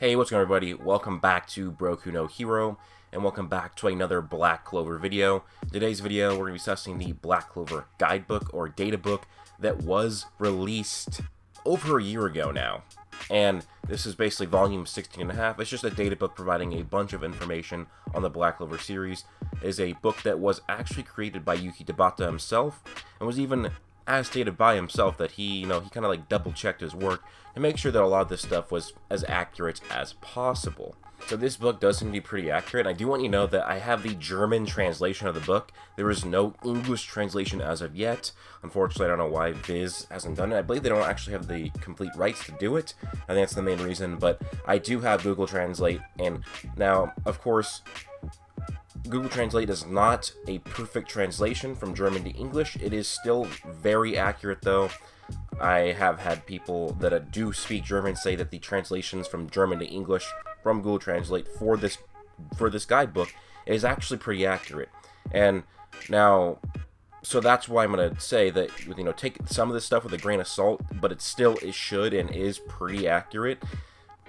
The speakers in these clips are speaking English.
Hey, what's going on, everybody? Welcome back to Broku no Hero, and welcome back to another Black Clover video. Today's video, we're going to be discussing the Black Clover Guidebook, or data book, that was released over a year ago now. And this is basically volume 16.5. It's just a data book providing a bunch of information on the Black Clover series. It is a book that was actually created by Yuki Tabata himself, and was even as stated by himself that he kind of like double-checked his work to make sure that a lot of this stuff was as accurate as possible. So this book does seem to be pretty accurate. I do want you to know that I have the German translation of the book. There is no English translation as of yet. Unfortunately, I don't know why Viz hasn't done it. I believe they don't actually have the complete rights to do it. I think that's the main reason, but I do have Google Translate, and now, of course, Google Translate is not a perfect translation from German to English. It is still very accurate, though. I have had people that do speak German say that the translations from German to English from Google Translate for this guidebook is actually pretty accurate. And now, so that's why I'm going to say that, take some of this stuff with a grain of salt, but it should and is pretty accurate.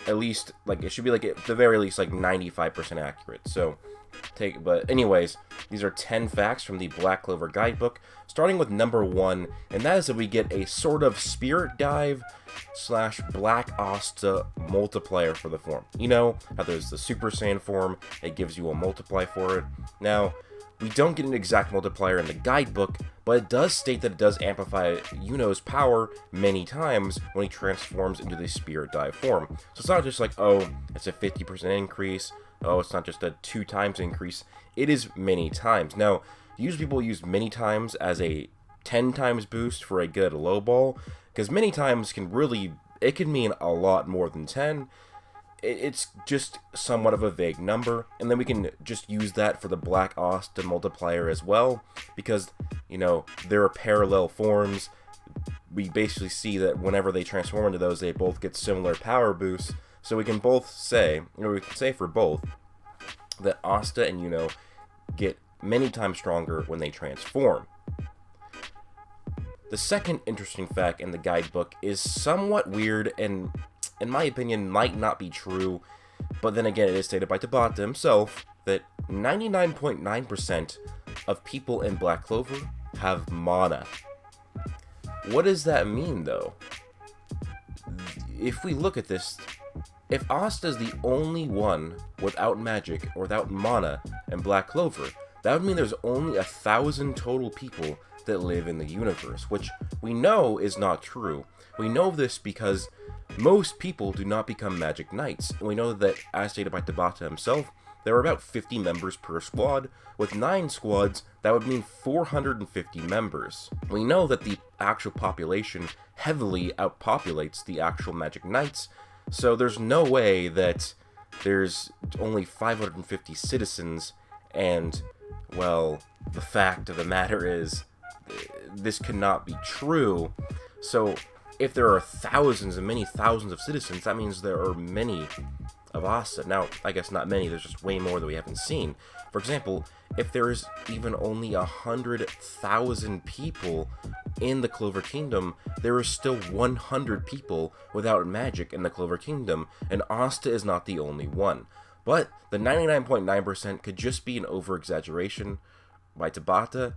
At least, it should be, at the very least, 95% accurate. So, but anyways, these are 10 facts from the Black Clover Guidebook, starting with number 1, and that is that we get a sort of Spirit Dive / Black Asta multiplier for the form. You know how there's the Super Saiyan form, it gives you a multiply for it. Now, we don't get an exact multiplier in the guidebook, but it does state that it does amplify Yuno's power many times when he transforms into the Spirit Dive form. So it's not just oh, it's a 50% increase, oh, it's not just a 2 times increase, it is many times. Now, usually people use many times as a 10 times boost for a good low ball, because many times can mean a lot more than 10. It's just somewhat of a vague number, and then we can just use that for the Black Asta multiplier as well, because, there are parallel forms. We basically see that whenever they transform into those, they both get similar power boosts, so we can both say, we can say for both, that Asta and Yuno get many times stronger when they transform. The second interesting fact in the guidebook is somewhat weird and, in my opinion, might not be true, but then again, it is stated by Tabata himself that 99.9% of people in Black Clover have mana. What does that mean, though? If we look at this, if Asta is the only one without magic or without mana in Black Clover, that would mean there's only 1,000 total people that live in the universe, which we know is not true. We know this because most people do not become Magic Knights, and we know that, as stated by Tabata himself, there are about 50 members per squad. With 9 squads, that would mean 450 members. We know that the actual population heavily outpopulates the actual Magic Knights, so there's no way that there's only 550 citizens, and, well, the fact of the matter is, this cannot be true. So, if there are thousands and many thousands of citizens, that means there are many of Asta. Now, I guess not many, there's just way more that we haven't seen. For example, if there is even only 100,000 people in the Clover Kingdom, there is still 100 people without magic in the Clover Kingdom, and Asta is not the only one. But the 99.9% could just be an over-exaggeration by Tabata,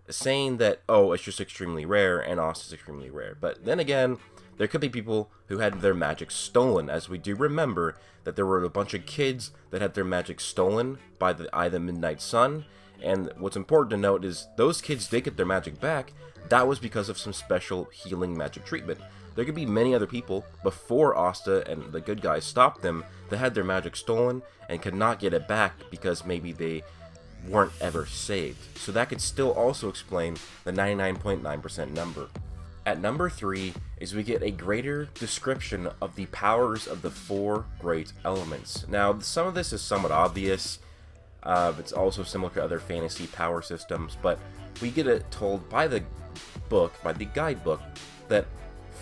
saying that, oh, it's just extremely rare, and Asta is extremely rare. But then again, there could be people who had their magic stolen, as we do remember that there were a bunch of kids that had their magic stolen by the Midnight Sun, and what's important to note is those kids did get their magic back. That was because of some special healing magic treatment. There could be many other people before Asta and the good guys stopped them that had their magic stolen and could not get it back because maybe they weren't ever saved. So that could still also explain the 99.9% number. At number 3 is we get a greater description of the powers of the 4 great elements. Now, some of this is somewhat obvious. It's also similar to other fantasy power systems, but we get it told by the guidebook, that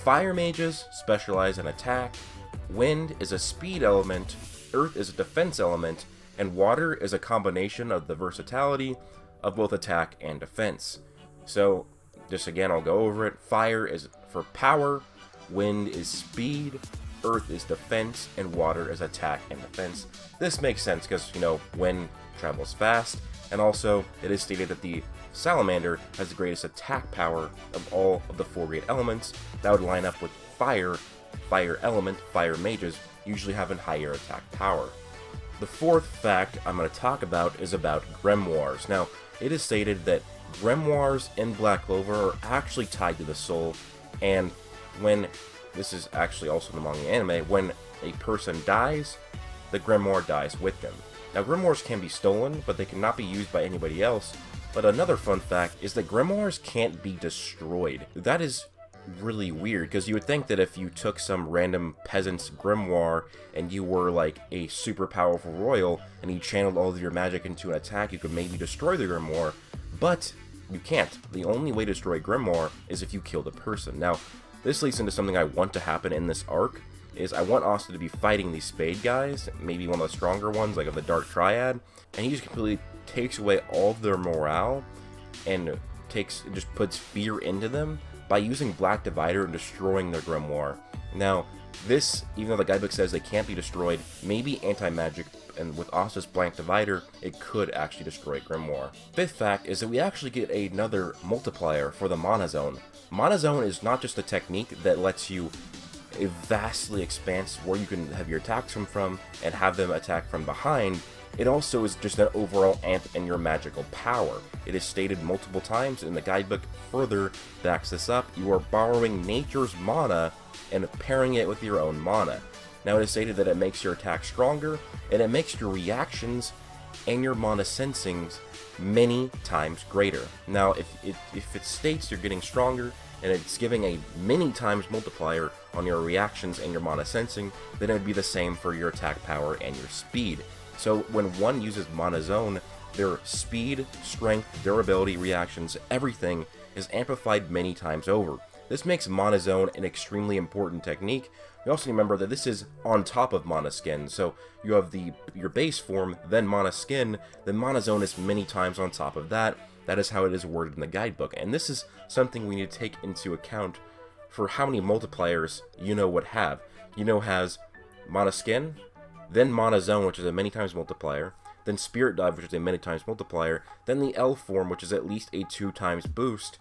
fire mages specialize in attack, wind is a speed element, earth is a defense element, and water is a combination of the versatility of both attack and defense. So, just again, I'll go over it. Fire is for power, wind is speed, earth is defense and water is attack and defense. This makes sense because, you know, wind travels fast, and also it is stated that the salamander has the greatest attack power of all of the 4 great elements. That would line up with fire. Fire element, fire mages, usually having higher attack power. The 4th fact I'm going to talk about is about Grimoires. Now, it is stated that Grimoires in Black Clover are actually tied to the soul, and when, this is actually also in the manga anime, when a person dies, the Grimoire dies with them. Now, Grimoires can be stolen, but they cannot be used by anybody else. But another fun fact is that Grimoires can't be destroyed. That is really weird, because you would think that if you took some random peasant's grimoire and you were like a super powerful royal and you channeled all of your magic into an attack, you could maybe destroy the grimoire, but you can't. The only way to destroy grimoire is if you kill the person. Now, this leads into something I want to happen in this arc, is I want Asta to be fighting these spade guys, maybe one of the stronger ones, like of the Dark Triad, and he just completely takes away all of their morale and just puts fear into them by using Black Divider and destroying their grimoire. Now, this, even though the guidebook says they can't be destroyed, maybe anti-magic, and with Asta's Black Divider, it could actually destroy grimoire. 5th fact is that we actually get another multiplier for the Mana Zone. Mana Zone is not just a technique that lets you vastly expand where you can have your attacks from and have them attack from behind. It also is just an overall amp in your magical power. It is stated multiple times in the guidebook, further backs this up. You are borrowing nature's mana and pairing it with your own mana. Now, it is stated that it makes your attack stronger, and it makes your reactions and your mana sensings many times greater. Now, if it states you're getting stronger, and it's giving a many times multiplier on your reactions and your mana sensing, then it would be the same for your attack power and your speed. So when one uses Mana Zone, their speed, strength, durability, reactions, everything is amplified many times over. This makes Mana Zone an extremely important technique. We also remember that this is on top of Mana Skin, so you have your base form, then Mana Skin, then Mana Zone is many times on top of that. That is how it is worded in the guidebook, and this is something we need to take into account for how many multipliers Yuno would have. Yuno has Mana Skin, then Mana Zone, which is a many times multiplier, then Spirit Dive, which is a many times multiplier, then the L form, which is at least a 2 times boost,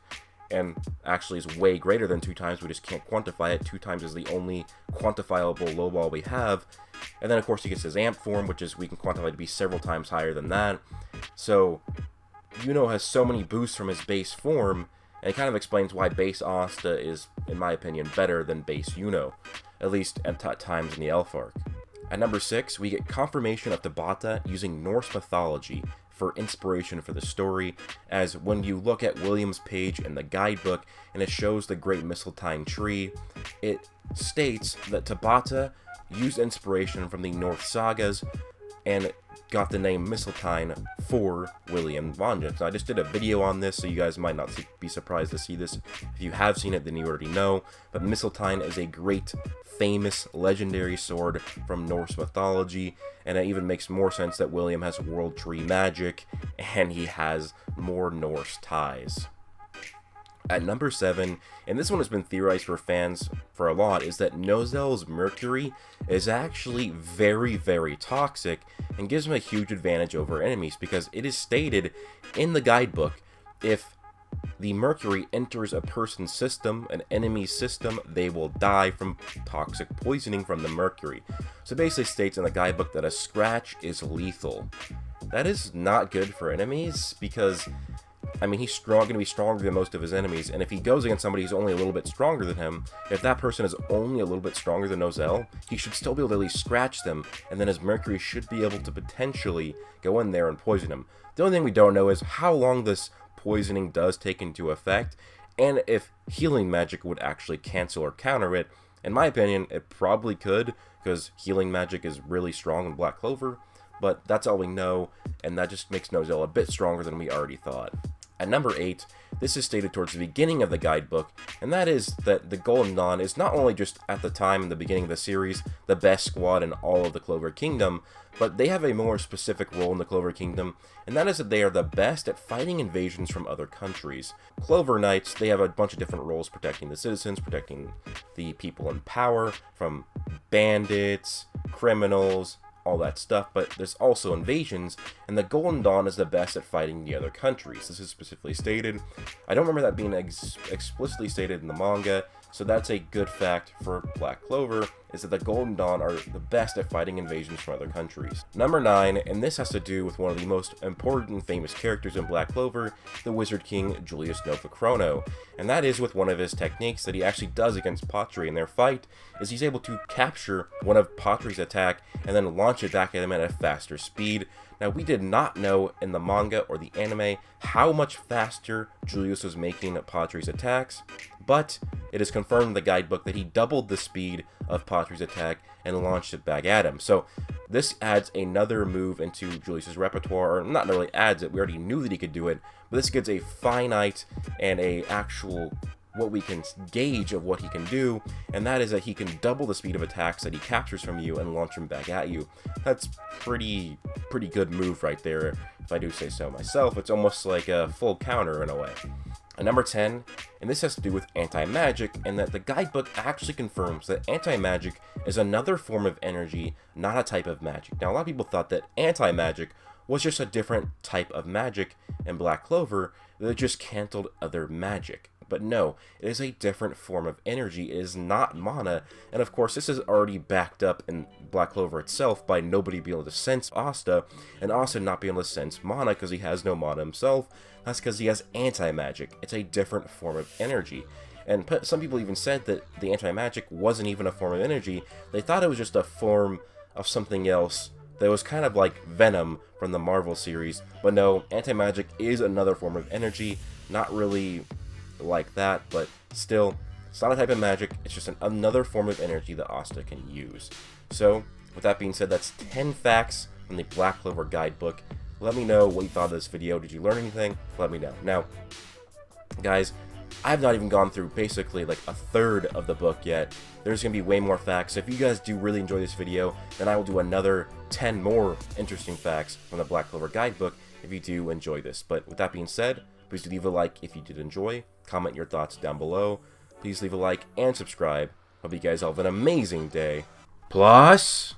and actually is way greater than 2 times, we just can't quantify it. 2 times is the only quantifiable lowball we have. And then of course he gets his Amp form, which is we can quantify to be several times higher than that. So Yuno has so many boosts from his base form, and it kind of explains why base Asta is, in my opinion, better than base Yuno, at least at times in the Elf arc. At number 6, we get confirmation of Tabata using Norse mythology for inspiration for the story, as when you look at William's page in the guidebook and it shows the Great Mistletoe tree, it states that Tabata used inspiration from the Norse sagas and got the name Mistletoe for William Vengeance. Now, I just did a video on this, so you guys might not be surprised to see this. If you have seen it, then you already know, but Mistletoe is a great, famous, legendary sword from Norse mythology, and it even makes more sense that William has World Tree magic, and he has more Norse ties. At number 7, and this one has been theorized for fans for a lot, is that Nozel's Mercury is actually very, very toxic and gives him a huge advantage over enemies, because it is stated in the guidebook, if the Mercury enters a person's system, an enemy's system, they will die from toxic poisoning from the Mercury. So it basically states in the guidebook that a scratch is lethal. That is not good for enemies, because I mean, he's going to be stronger than most of his enemies, and if he goes against somebody who's only a little bit stronger than him, if that person is only a little bit stronger than Nozel, he should still be able to at least scratch them, and then his Mercury should be able to potentially go in there and poison him. The only thing we don't know is how long this poisoning does take into effect, and if healing magic would actually cancel or counter it. In my opinion, it probably could, because healing magic is really strong in Black Clover, but that's all we know, and that just makes Nozel a bit stronger than we already thought. At number 8, this is stated towards the beginning of the guidebook, and that is that the Golden Dawn is not only just at the time in the beginning of the series the best squad in all of the Clover Kingdom, but they have a more specific role in the Clover Kingdom, and that is that they are the best at fighting invasions from other countries. Clover Knights, they have a bunch of different roles, protecting the citizens, protecting the people in power from bandits, criminals, all that stuff, but there's also invasions, and the Golden Dawn is the best at fighting the other countries. This is specifically stated. I don't remember that being explicitly stated in the manga, so that's a good fact for Black Clover, is that the Golden Dawn are the best at fighting invasions from other countries. Number 9, and this has to do with one of the most important and famous characters in Black Clover, the Wizard King Julius Novachrono, and that is with one of his techniques that he actually does against Patri in their fight, is he's able to capture one of Patri's attack and then launch it back at him at a faster speed. Now, we did not know in the manga or the anime how much faster Julius was making Patri's attacks, but it is confirmed in the guidebook that he doubled the speed of Patri's attack and launched it back at him. So this adds another move into Julius's repertoire, or not really adds it, we already knew that he could do it, but this gives a finite and a actual what we can gauge of what he can do, and that is that he can double the speed of attacks that he captures from you and launch them back at you. That's pretty good move right there, if I do say so myself. It's almost like a full counter in a way. And number 10, and this has to do with anti-magic, and that the guidebook actually confirms that anti-magic is another form of energy, not a type of magic. Now, a lot of people thought that anti-magic was just a different type of magic in Black Clover that just canceled other magic. But no, it is a different form of energy. It is not mana, and of course this is already backed up in Black Clover itself by nobody being able to sense Asta, and Asta not being able to sense mana because he has no mana himself. That's because he has anti-magic. It's a different form of energy. And some people even said that the anti-magic wasn't even a form of energy. They thought it was just a form of something else that was kind of like Venom from the Marvel series. But no, anti-magic is another form of energy. Not really like that, but still, it's not a type of magic. It's just another form of energy that Asta can use. So, with that being said, that's 10 facts from the Black Clover Guidebook. Let me know what you thought of this video. Did you learn anything? Let me know. Now, guys, I have not even gone through basically like a third of the book yet. There's going to be way more facts. So if you guys do really enjoy this video, then I will do another 10 more interesting facts from the Black Clover Guidebook if you do enjoy this. But with that being said, please do leave a like if you did enjoy. Comment your thoughts down below. Please leave a like and subscribe. Hope you guys all have an amazing day. Plus...